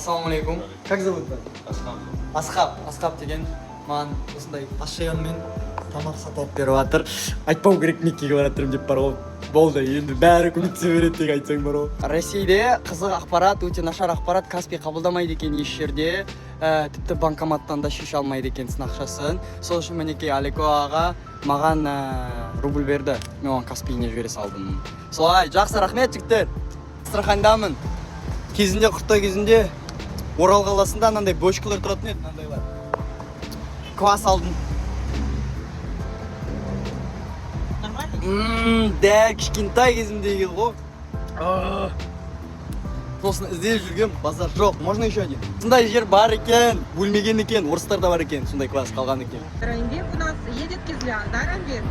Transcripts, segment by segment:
Ассалаумалейкум. Как зовут? Асхаб. Асхаб деген маған осындай ашиянмен тамақ сатып беріп жатыр. Айтпау керек меккеге баратырмын деп бар ғой. Болды, енді бәрі көмектесе береді деп айтсаң бар ғой. Ресейде қызық ақпарат, өте нашар ақпарат. Каспий қабылдамайды екен еш жерде. Тіпті банкоматтан да шеше алмайды екенсің ақшасын. Сол үшін мінекей Алеко аға маған рубль берді. Мен оған Каспийіне жібере салдым. Солай, жақсы, рахмет жігіттер. Астрахандамын. Кезінде құрттай кезінде Орал қаласында анандай бочкалар тұратын еді, мынандайлар. Квас алдым. Дәл кішкентай кезімдегі ғой. Сосын іздеп жүрген базар жоқ. Можно еще один? Сондай жер бар екен, бөлмеген екен, орыстарда бар екен, сондай квас қалған екен. Рамбек у нас едет Кизляр, да, Рамбек?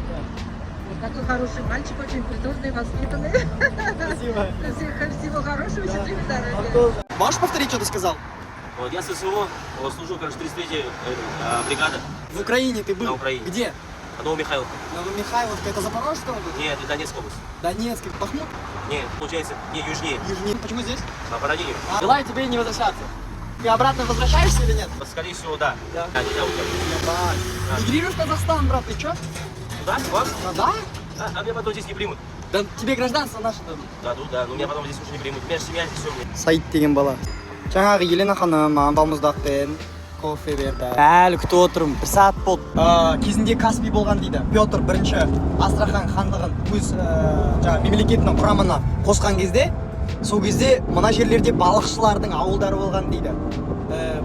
Такой хороший мальчик, очень культурный, воспитанный. Спасибо. Всего хорошего, счастливый, да, Рамбек. Можешь повторить, что ты сказал? Вот я ССО, служу, короче, 33-я бригада. В Украине ты был? На Украине. Где? Новомихайловка. Новомихайловка, это Запорожская область? Нет, это Донецкая область. Донецк, Бахмут? Нет, получается, не южнее. Южнее. Почему здесь? По ранению. Желаю тебе не возвращаться. Ты обратно возвращаешься или нет? Скорее всего, да. Да. Нельзя уехать. Мигрируешь в Казахстан, брат, ты чё? Да, вам? Да? А меня потом здесь не примут. Да тебе гражданство наше дадут. Дадут, да, но меня потом здесь уже не примут. У меня же семья здесь, все у меня. Саид деген бала. Жаңағы Елена ханым маған балмұздақпен кофе берді. Әлі күтіп отырмын. Бір сағат болды. Кезінде Каспий болған дейді. Петр бірінші Астрахан хандығын өз мемлекетінің құрамына қосқан кезде, сол кезде мына жерлерде балықшылардың ауылдары болған дейді.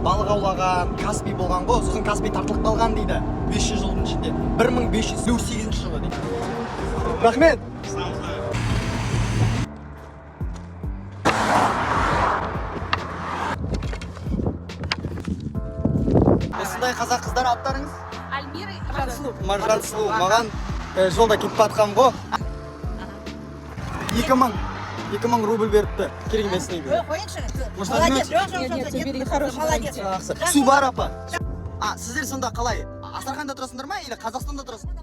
Балық аулаған, Каспий болған ғой, сосын Каспий тартылып қалған дейді. 500 жылдың ішінде. 1558 жылы дейді. Рахмет. Осындай қазақ қыздар аттарыңыз? Альмира и Маржан Сұлу. Маған жолда кетіп батқан ғой. 2000 рубль беріпті. Керек емес дейді. Молодец, нет, бери хороший, молодец. Су бар апа. Сіздер сонда қалай? Астраханда тұрасыңдар ма или Қазақстанда тұрасыңдар?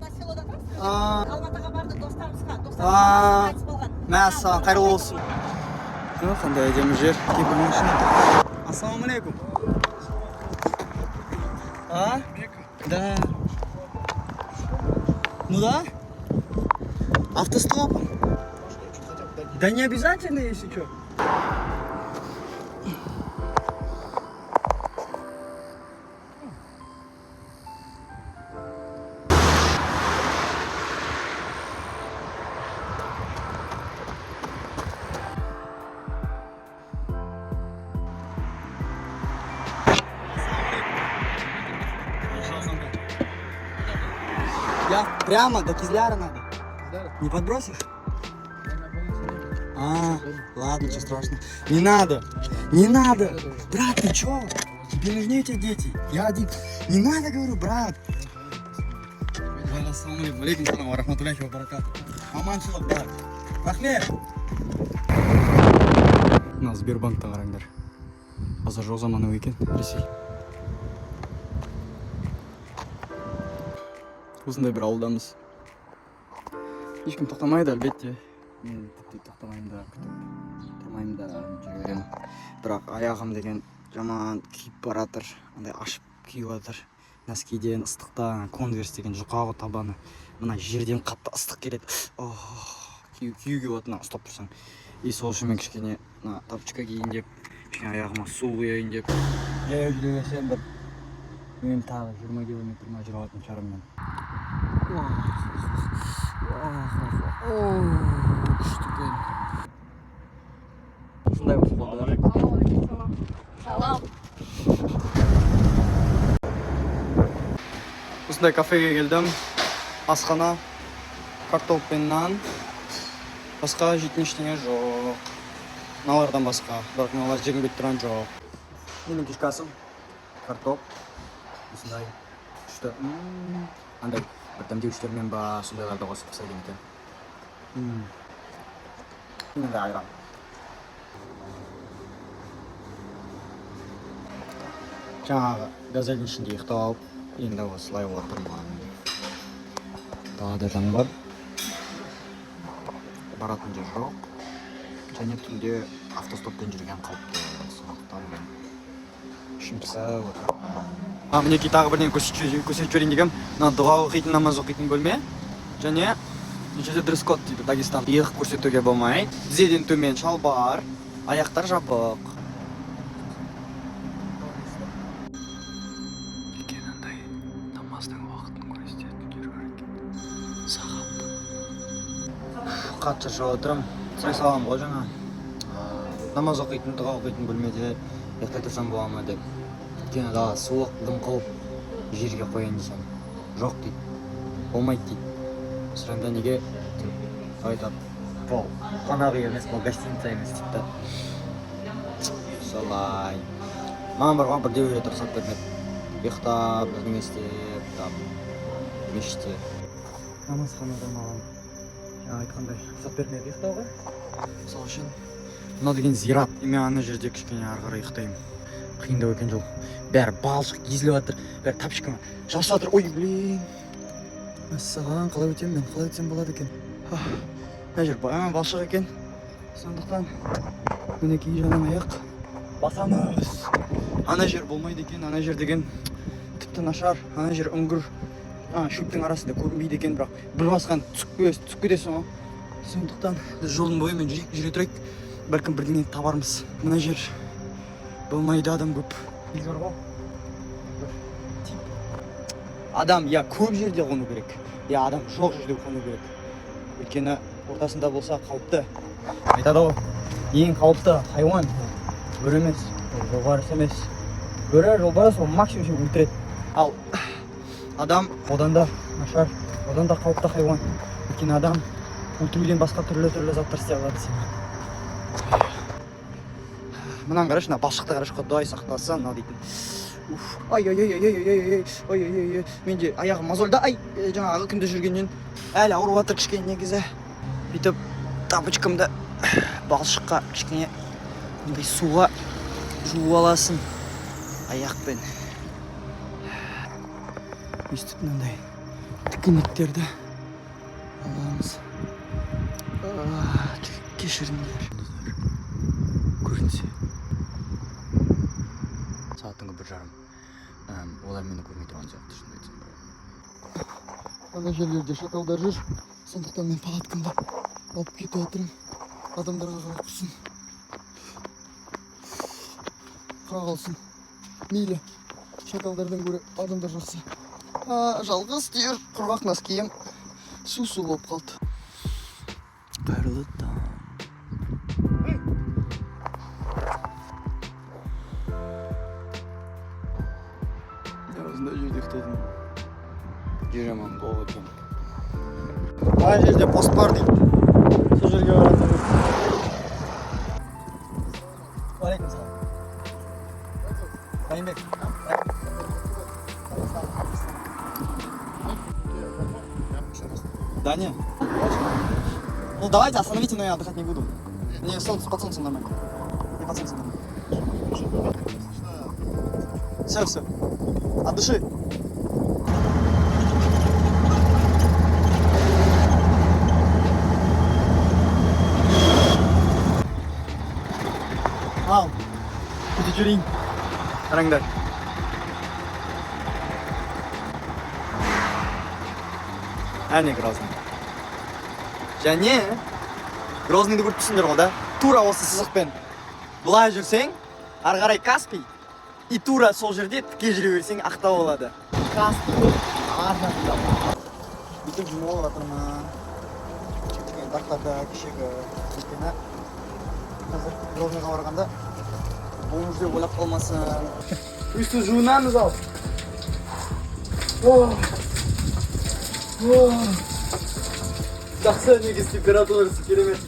Алматыға барды достарымызға. Мәссаған, қайырлы болсын. Қандай әдемі жер. Ассалаумалейкум. Да. Ну да. Автостоп. Да не обязательно, если что. Я прямо до Кизляра надо. Не подбросишь? Ладно, ничего страшного. Не надо. Не надо. Брат, ты чё? Тебе нужны эти дети? Я один. Не надо, говорю, брат. Ассалаумалейкум. Алейкум салам ва рахматуллахи ва баракату. Аманшылық, брат. Рахмет. Мына Сбербанктан қараңдар. Базар жоқ заманауи екен, Ресей. Осындай бір ауылдамыз. Ешкім тоқтамайды, әлбетте. Мен тіпті тоқтамаймын да, күтіп тұрмаймын да, жүре беремін. Бірақ аяғым деген жаман күйіп баратыр, андай ашып күйіп жатыр. Нәскиден ыстықта, конверс деген жұқа ғой табаны. Мына жерден қатты ыстық келеді. Күйіп отына ұстап тұрсаң. И сол үшін мен кішкене тапочка киейін деп, кішкене аяғыма су құяйын деп. Жаяу жүре берсем бір мен тағы 20 километр ма жүре алатын шығармын мен. Күшті. Осындай болды. Салам. Осындай кафеге келдім. Асхана, картоп пен нан. Басқа жейтін ештеңе жоқ. Мыналардан басқа, бірақ мыналар жегім келіп тұрған жоқ. Менің кешкі асым картоп. Осындай күшті. Андай бір дәмдеуіштермен ба, сондайларды қосып пісірген екен. Енді айран. Жаңағы газельдің ішінде ұйықтап, енді осылай отырмын. Далада жаңбыр. Баратын жер жоқ. Және түнде автостоппен жүрген қауіпті. Сондықтан мен күшім пысып отыр. Мінекей тағы бірден көрсетіп жіберейін дегем. Мына дұға оқитын, намаз оқитын бөлме. Және жерде дресс-код дейді Дагестан. Иық көрсетуге болмайды. Тізеден төмен шалбар, аяқтар жабық. Андай намаздың уақытын көрсететін жер бар екен. Сағат. Қатты шығып отырмын. Сұрай салам ғой жаңа. Намаз оқитын, дұға оқитын бөлмеде ұйықтай тұрсам бола ма деп. Өйткені да суық, дым қылып жерге қояйын десем. Жоқ дейді. Болмайды дейді. Сұраймда неге? Айтады. Бұл қонақ үй емес, бұл гостиница емес дейді. Солай. Маған барған бірде үйретіп рұқсат бермеді. Ұйықтап, бірдеңе істеп, мешітте. Намазханада маған жаңа айтқандай рұқсат бермеді ұйықтауға. Сол үшін мынау деген зират. Мен ана жерде кішкене ары қарай ұйықтаймын. Қиындау екен жол. Бәрі балшық езіліп жатыр. Бәрі тапшыққа шашып жатыр. Ой, блин. Мәссаған, қалай өтем мен? Қалай өтсем болады екен? Мына жер баян балшық екен. Сондықтан мінекей жаңа аяқ басамыз. Ана жер болмайды екен. Ана жер деген тіпті нашар. Ана жер үңгір. Шөптің арасында көрінбейді екен, бірақ бір басқан түсіп кетесің ғой. Сондықтан біз жолдың бойымен жүре тұрайық. Бәлкім бірдеңе табармыз. Мына жер болмайды, адам көп. Елдер ғой. Адам я көп жерде қону керек, я адам жоқ жерде қону керек. Өйткені ортасында болса қауіпті. Айтады ғой, ең қауіпті хайуан бөрі емес, жолбарыс емес. Бөрі, жолбарыс ол максимум өлтіреді. Ал адам одан да нашар, одан да қауіпті хайуан. Өйткені адам өлтіруден басқа түрлі заттар істей алады сені. Мынаны қарашы, мына балшықты қарашы, Құдай сақтасын, мынау дейтін. Ай, менде аяғым мозольда, жаңағы күнде жүргеннен әлі ауырып жатыр кішкене негізі. Бүйтіп тапочкамды балшыққа кішкене мындай суға жуып аласың аяқпен. Өстіп мынандай тікенектерді аламыз. Кешіріңдер. Көрінсе. Сағаттың 1:30. Олар мені көрмей тұрған сияқты, шынымды айтсам. Ана жерлерде шакалдар жүр. Сондықтан мен палаткамды алып кетіп отырмын. Адамдарға қарап тұрсын. Қалсын. Мейлі. Шакалдардан гөрі адамдар жақсы. Жалғыз түйір құрғақ носкиім су болып қалды. Қайырлы таң. Осындай жерде ұйықтадым. Жер аман бол екен. Ана жерде пост бар дейді. Сол жерге баратын. Алейкум салам. Райымбек. Да не. Ну давайте остановите, но я отдыхать не буду. Мне под солнцем нормально. Не под солнцем нормально. Все. От души. Ал, көте жүрейін. Қараңдар. Әне Грозный. Және Грознийді көріп түсіндер ғой да. Тура осы сызықпен былай жүрсең, ары қарай Каспий. И тура сол жерде тіке жүре берсең Ақтау болады. Каспий арнасында. Бүйтіп жұмол жатырмын. Дақтарда кешегі өйткені қазір Грознийға барғанда бұл жерде ойлап қалмасын. Үсті жуынамыз ал. Жақсы негіз температурасы керемет.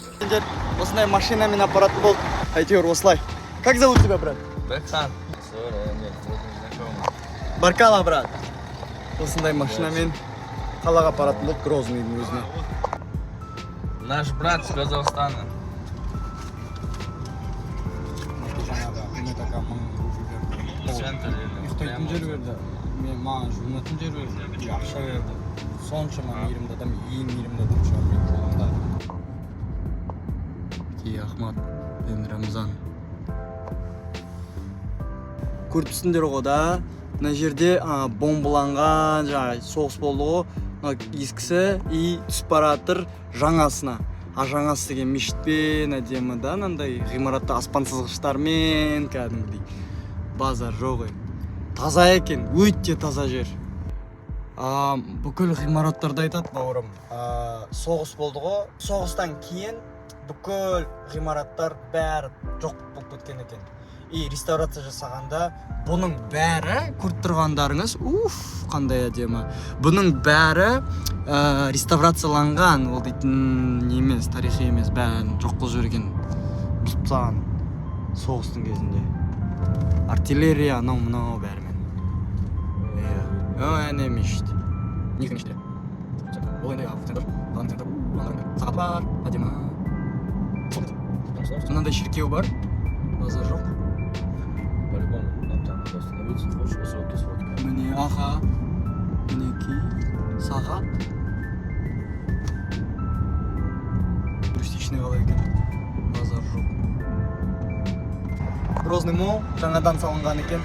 Осындай машинамен аппараты болды. Әйтеуір осылай. Как зовут тебя, брат? Бэкхан. Баркала, брат. Осындай машинамен қалаға аппараты болды Грознийдің өзіне. Наш брат с Казахстана. Ұйықтайтын жер берді. Маған жуынатын жер берді. Ақша берді. Соншама мейірімді адам, ең мейірімді адам шығар мен жолында. Кей Ахмат, мен Рамзан. көріпсіңдер ғой да. Мына жерде бомбаланған жаңағы соғыс болды ғой. Мына ескісі түсіп бара жатыр жаңасына. Жаңасы деген мешітпен әдемі да, мынандай ғимаратта аспан сызғыштармен кәдімгідей. Базар жоқ ей. Таза екен, өте таза жер. Бүкіл ғимараттарды айтады бауырым. Соғыс болды ғой. Соғыстан кейін бүкіл ғимараттар бәрі жоқ болып кеткен екен. Реставрация жасағанда бұның бәрі көріп тұрғандарыңыз, қандай әдемі. Бұның бәрі реставрацияланған, ол дейтін емес, тарихи емес, бәрін жоқ қылып жіберген. Бұзып тастаған соғыстың кезінде. Артиллерия анау-мынау бәрімен. Әне мешіт. Неге мешіт? Ол енді центр, қаланың центр, сағат бар, әдемі. Мынандай шіркеу бар, базар жоқ. Міне аға, мінекей сағат. Туристичный қала екен, базар жоқ. Грозный мол жаңадан салынған екен.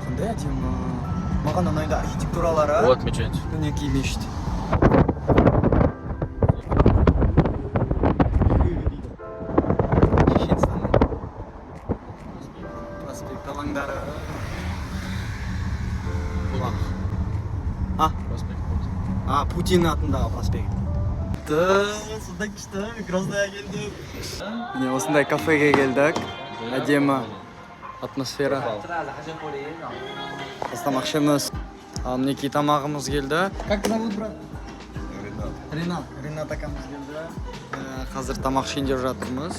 Қандай әдемі. Маған ұнайды архитектуралары. Вот мечеть. Мінекей мешіт. Проспект алаңдары. Путин атындағы проспект. Сондай күшті, Гроздайға келдік. Міне осындай кафеге келдік. Әдемі атмосфера. Бастамақшымыз. Мінекей тамағымыз келді. Как зовут, брат? Ренат акамыз келді. Қазір тамақ ішейін деп жатырмыз.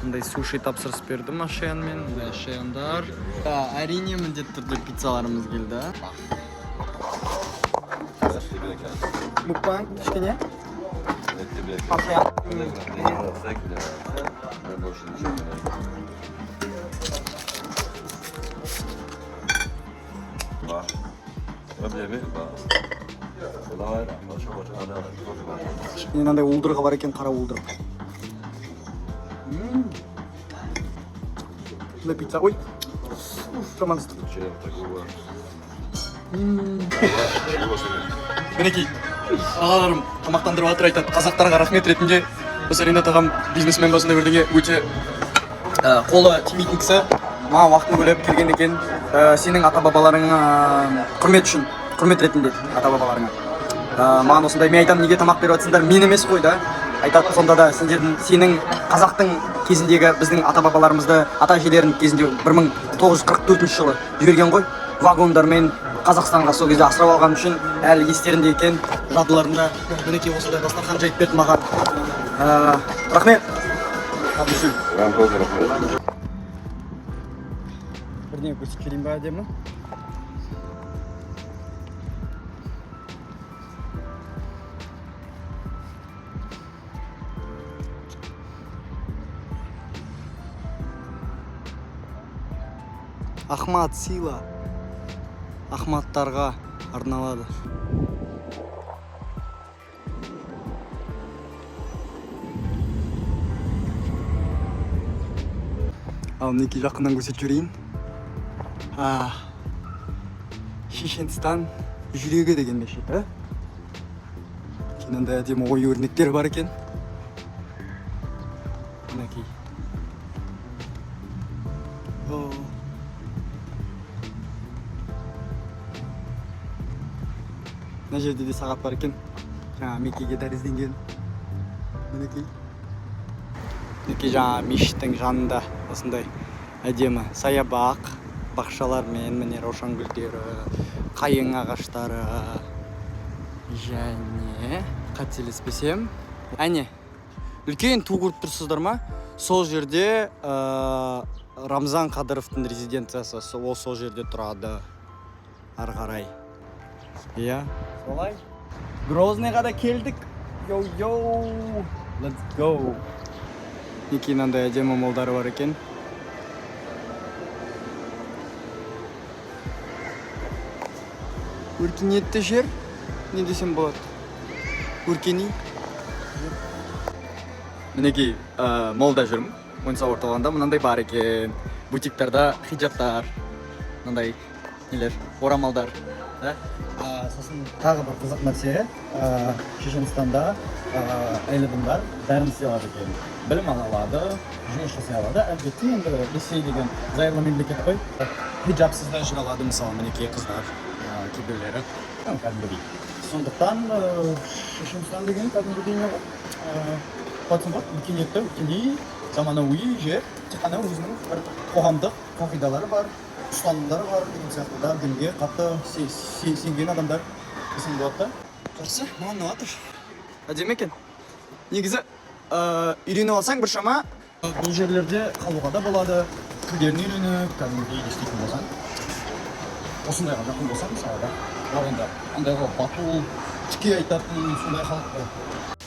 Мындай суши тапсырыс берді машиянмен, мындай шаяндар. Әрине міндетті түрде пиццаларымыз келді. Мукбанг, кішкене? Машиян. Мынандай уылдырығы бар екен, қара уылдырық. Мындай пицца, ой. Жамансыз. Мінекей, ағаларым тамақтандырып жатыр, айтады. Қазақтарға рахмет ретінде осы Ренат ағам бизнесмен басында бірдеңе өте қолы тимейтін кісі. Маған уақытын бөліп келген екен. Сенің ата-бабаларың құрмет үшін, құрмет ретінде ата-бабаларыңа. Маған осындай, мен айтамын, неге тамақ беріп жатсыңдар, мен емес қой да. Айтады, сонда да сенің қазақтың кезіндегі біздің ата-бабаларымызды, ата-әжелерінің кезінде 1944 жылы жіберген ғой. Вагондармен Қазақстанға сол кезде асырап алған үшін әлі естерінде екен, жадыларында. Мінекей осындай дастархан жайып берді маған. Рахмет. Бірдеңе көрсетіп келейін ба әдемі? Ахмат сыйла. Ахматтарға арналады. Ал мінекей жақыннан көрсетіп жіберейін. Шешенстан жүрегі деген мешіт, Мынандай әдемі ою өрнектер бар екен. Мінекей. Мына жерде де сағат бар екен. Жаңа Меккеге тәрізденген. Мінекей. Мінекей жаңа мешіттің жанында осындай әдемі саябақ, бақшалармен, міне рошан гүлдері, қайың ағаштары және қателеспесем, әне үлкен ту көріп тұрсыздар ма? Сол жерде Рамзан Қадыровтың резиденциясы сол жерде тұрады. Ары қарай. Иә, солай. Грознайға да келдік. Йоу-йоу. Let's go. Неке мынандай әдемі молдары бар екен. Өркениетті жер, не десем болады? Өркени. Мінекей, молда жүрмін. Ойын-сауық орталығында мынандай бар екен. Бутиктарда хиджаптар. мындай нелер, орамалдар, да? Сосын тағы бір қызық нәрсе, Шешенстанда әйел адамдар бәрін істей алады екен. Білім ала алады, жұмыс жасай алады. Әлбетте енді Ресей деген зайырлы мемлекет қой. Хиджабсыз да жүре алады, мысалы, мінекей қыздар, кейбіреулері. Кәдімгідей. Сондықтан Шешенстан деген кәдімгідей не қалай ғой, өркениетті, заманауи жер, тек қана өзінің бір қоғамдық қағидалары бар, ұстанымдары бар деген сияқты да, дінге қатты сенген адамдар десем болады да. Жақсы, маған ұнатыр. Әдемі екен. Негізі үйреніп алсаң біршама бұл жерлерде қалуға да болады. Тілдерін үйреніп, кәдімгідей еститін болсаң. Осындайға жақын болсаң, мысалы да. Бірақ енді андайға батыл, тіке айтатын сондай халық